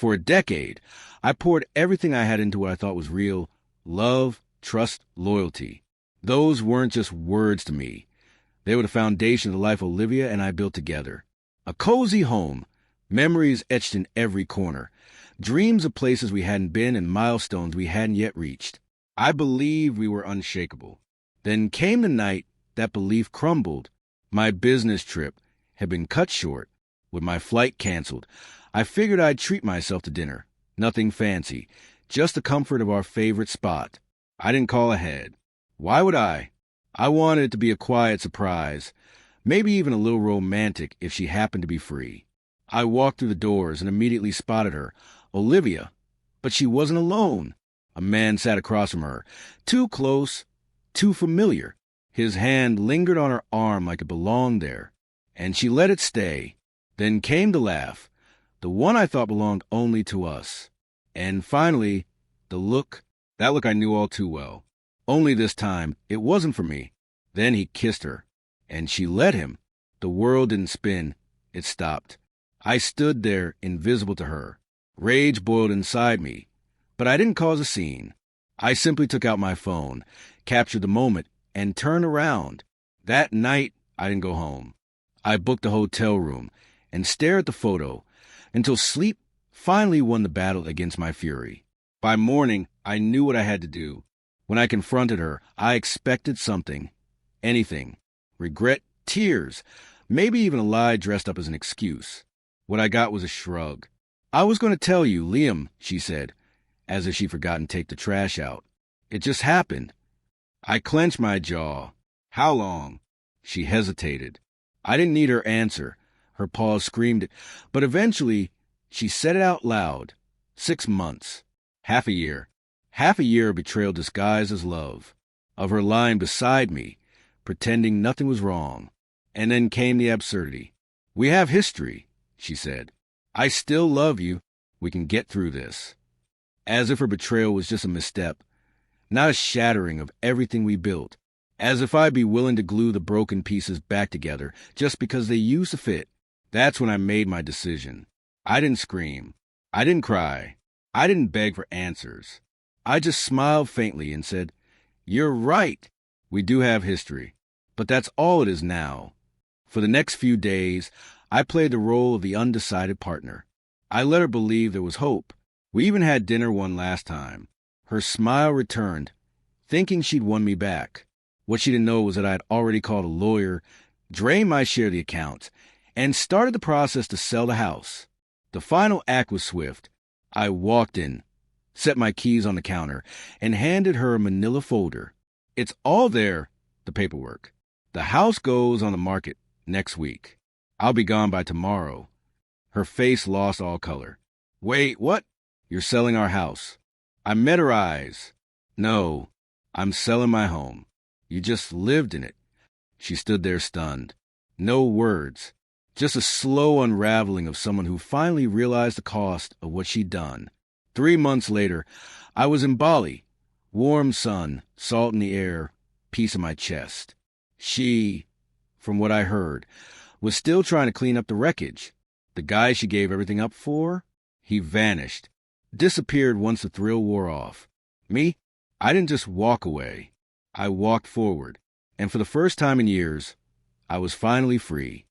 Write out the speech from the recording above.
For a decade, I poured everything I had into what I thought was real: love, trust, loyalty. Those weren't just words to me. They were the foundation of the life Olivia and I built together. A cozy home, memories etched in every corner, dreams of places we hadn't been and milestones we hadn't yet reached. I believed we were unshakable. Then came the night that belief crumbled. My business trip had been cut short, with my flight canceled. I figured I'd treat myself to dinner. Nothing fancy, just the comfort of our favorite spot. I didn't call ahead. Why would I? I wanted it to be a quiet surprise, maybe even a little romantic if she happened to be free. I walked through the doors and immediately spotted her, Olivia. But she wasn't alone. A man sat across from her, too close, too familiar. His hand lingered on her arm like it belonged there, and she let it stay. Then came the laugh, the one I thought belonged only to us. And finally, the look, that look I knew all too well. Only this time, it wasn't for me. Then he kissed her, and she let him. The world didn't spin, it stopped. I stood there, invisible to her. Rage boiled inside me, but I didn't cause a scene. I simply took out my phone, captured the moment, and turned around. That night, I didn't go home. I booked a hotel room and stared at the photo until sleep finally won the battle against my fury. By morning, I knew what I had to do. When I confronted her, I expected something. Anything. Regret, tears, maybe even a lie dressed up as an excuse. What I got was a shrug. "I was going to tell you, Liam," she said, as if she'd forgotten to take the trash out. "It just happened." I clenched my jaw. "How long?" She hesitated. I didn't need her answer. Her pause screamed it. But eventually, she said it out loud. 6 months. Half a year. Half a year of betrayal disguised as love. Of her lying beside me, pretending nothing was wrong. And then came the absurdity. "We have history," she said. "I still love you. We can get through this." As if her betrayal was just a misstep, not a shattering of everything we built. As if I'd be willing to glue the broken pieces back together just because they used to fit. That's when I made my decision. I didn't scream. I didn't cry. I didn't beg for answers. I just smiled faintly and said, "You're right. We do have history. But that's all it is now." For the next few days, I played the role of the undecided partner. I let her believe there was hope. We even had dinner one last time. Her smile returned, thinking she'd won me back. What she didn't know was that I had already called a lawyer, drained my share of the accounts, and started the process to sell the house. The final act was swift. I walked in, set my keys on the counter, and handed her a manila folder. "It's all there," the paperwork. "The house goes on the market next week. I'll be gone by tomorrow." Her face lost all color. "Wait, what?" "You're selling our house." I met her eyes. "No, I'm selling my home. You just lived in it." She stood there stunned. No words. Just a slow unraveling of someone who finally realized the cost of what she'd done. 3 months later, I was in Bali. Warm sun, salt in the air, peace in my chest. She, from what I heard, was still trying to clean up the wreckage. The guy she gave everything up for? He vanished. Disappeared once the thrill wore off. Me? I didn't just walk away. I walked forward. And for the first time in years, I was finally free.